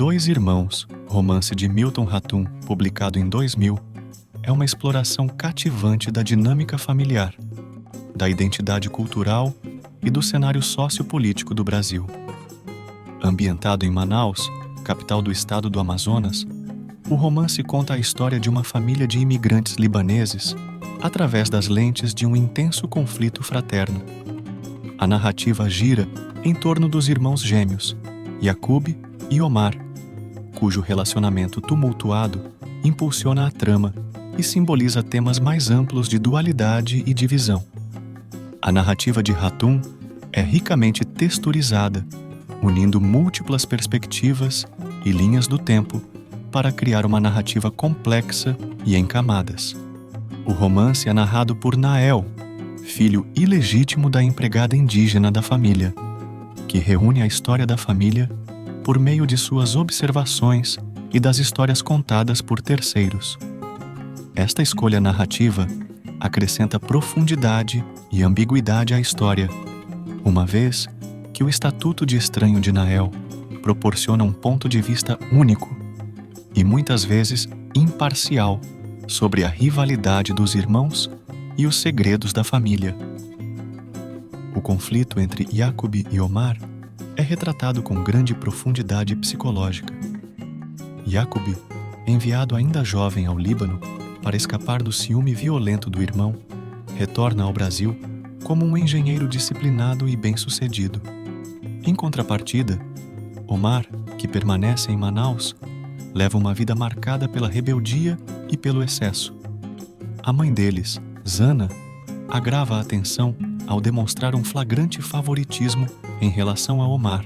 Dois Irmãos, romance de Milton Ratum, publicado em 2000, é uma exploração cativante da dinâmica familiar, da identidade cultural e do cenário sociopolítico do Brasil. Ambientado em Manaus, capital do estado do Amazonas, o romance conta a história de uma família de imigrantes libaneses através das lentes de um intenso conflito fraterno. A narrativa gira em torno dos irmãos gêmeos, Yacub e Omar, cujo relacionamento tumultuado impulsiona a trama e simboliza temas mais amplos de dualidade e divisão. A narrativa de Ratum é ricamente texturizada, unindo múltiplas perspectivas e linhas do tempo para criar uma narrativa complexa e em camadas. O romance é narrado por Nael, filho ilegítimo da empregada indígena da família, que reúne a história da família por meio de suas observações e das histórias contadas por terceiros. Esta escolha narrativa acrescenta profundidade e ambiguidade à história, uma vez que o Estatuto de Estranho de Nael proporciona um ponto de vista único e muitas vezes imparcial sobre a rivalidade dos irmãos e os segredos da família. O conflito entre Yacub e Omar é retratado com grande profundidade psicológica. Yacub, enviado ainda jovem ao Líbano para escapar do ciúme violento do irmão, retorna ao Brasil como um engenheiro disciplinado e bem-sucedido. Em contrapartida, Omar, que permanece em Manaus, leva uma vida marcada pela rebeldia e pelo excesso. A mãe deles, Zana, agrava a tensão ao demonstrar um flagrante favoritismo em relação a Omar,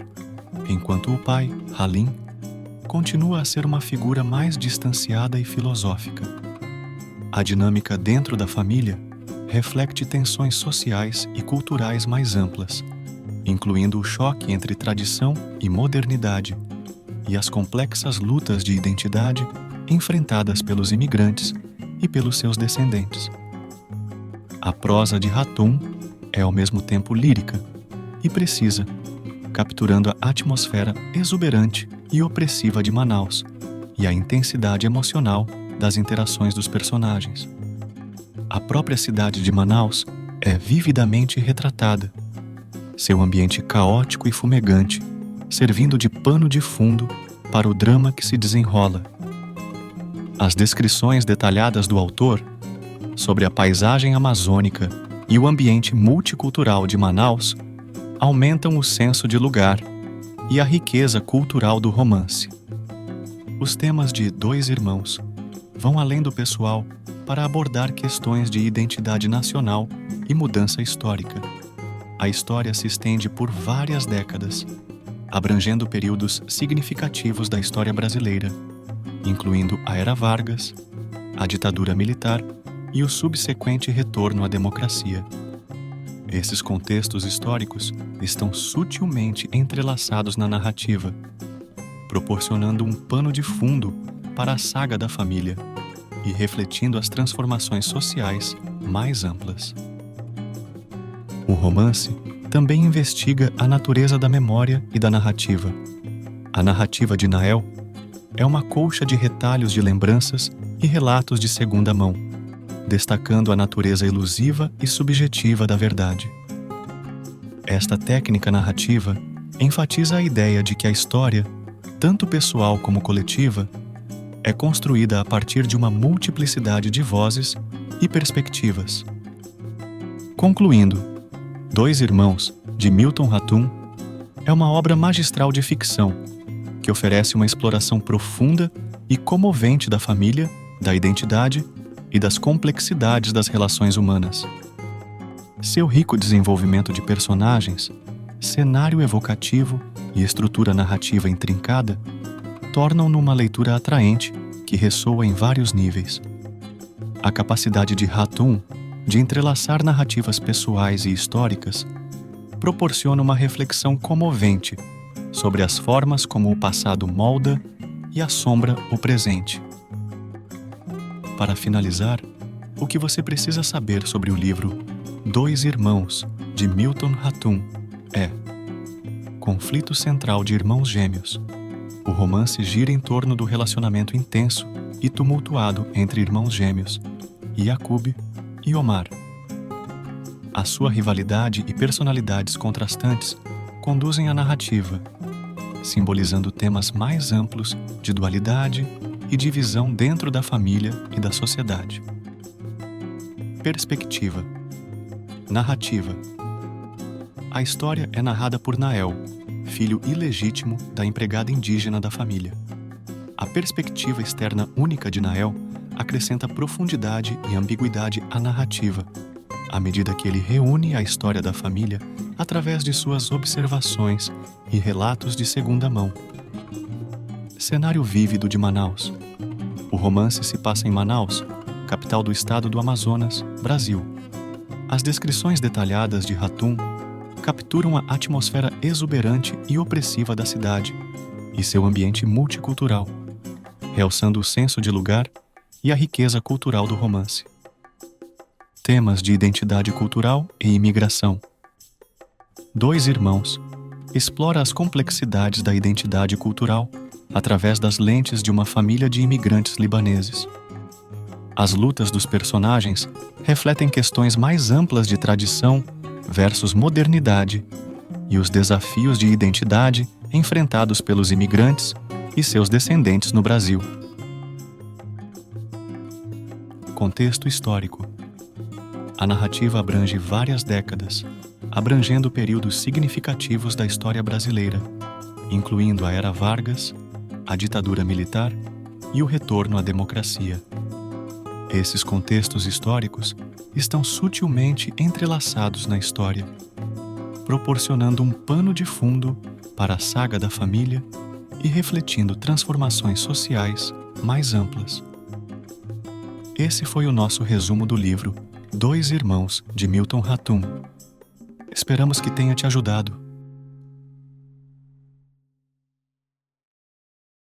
enquanto o pai, Halim, continua a ser uma figura mais distanciada e filosófica. A dinâmica dentro da família reflete tensões sociais e culturais mais amplas, incluindo o choque entre tradição e modernidade e as complexas lutas de identidade enfrentadas pelos imigrantes e pelos seus descendentes. A prosa de Ratum é ao mesmo tempo lírica e precisa, capturando a atmosfera exuberante e opressiva de Manaus e a intensidade emocional das interações dos personagens. A própria cidade de Manaus é vividamente retratada, seu ambiente caótico e fumegante, servindo de pano de fundo para o drama que se desenrola. As descrições detalhadas do autor sobre a paisagem amazônica e o ambiente multicultural de Manaus aumentam o senso de lugar e a riqueza cultural do romance. Os temas de Dois Irmãos vão além do pessoal para abordar questões de identidade nacional e mudança histórica. A história se estende por várias décadas, abrangendo períodos significativos da história brasileira, incluindo a Era Vargas, a ditadura militar e o subsequente retorno à democracia. Esses contextos históricos estão sutilmente entrelaçados na narrativa, proporcionando um pano de fundo para a saga da família e refletindo as transformações sociais mais amplas. O romance também investiga a natureza da memória e da narrativa. A narrativa de Nael é uma colcha de retalhos de lembranças e relatos de segunda mão, destacando a natureza elusiva e subjetiva da verdade. Esta técnica narrativa enfatiza a ideia de que a história, tanto pessoal como coletiva, é construída a partir de uma multiplicidade de vozes e perspectivas. Concluindo, Dois Irmãos, de Milton Ratum, é uma obra magistral de ficção que oferece uma exploração profunda e comovente da família, da identidade e das complexidades das relações humanas. Seu rico desenvolvimento de personagens, cenário evocativo e estrutura narrativa intrincada tornam-no uma leitura atraente que ressoa em vários níveis. A capacidade de Ratum de entrelaçar narrativas pessoais e históricas proporciona uma reflexão comovente sobre as formas como o passado molda e assombra o presente. Para finalizar, o que você precisa saber sobre o livro Dois Irmãos, de Milton Ratum, é: conflito central de irmãos gêmeos, O romance gira em torno do relacionamento intenso e tumultuado entre irmãos gêmeos, Yaqub e Omar. A sua rivalidade e personalidades contrastantes conduzem a narrativa, simbolizando temas mais amplos de dualidade e divisão dentro da família e da sociedade. Perspectiva. Narrativa. A história é narrada por Nael, filho ilegítimo da empregada indígena da família. A perspectiva externa única de Nael acrescenta profundidade e ambiguidade à narrativa, à medida que ele reúne a história da família através de suas observações e relatos de segunda mão. Cenário vívido de Manaus. O romance se passa em Manaus, capital do estado do Amazonas, Brasil. As descrições detalhadas de Hatum capturam a atmosfera exuberante e opressiva da cidade e seu ambiente multicultural, realçando o senso de lugar e a riqueza cultural do romance. Temas de identidade cultural e imigração. Dois Irmãos explora as complexidades da identidade cultural através das lentes de uma família de imigrantes libaneses. As lutas dos personagens refletem questões mais amplas de tradição versus modernidade e os desafios de identidade enfrentados pelos imigrantes e seus descendentes no Brasil. Contexto histórico. A narrativa abrange várias décadas, abrangendo períodos significativos da história brasileira, incluindo a Era Vargas, a ditadura militar e o retorno à democracia. Esses contextos históricos estão sutilmente entrelaçados na história, proporcionando um pano de fundo para a saga da família e refletindo transformações sociais mais amplas. Esse foi o nosso resumo do livro Dois Irmãos, de Milton Ratum. Esperamos que tenha te ajudado.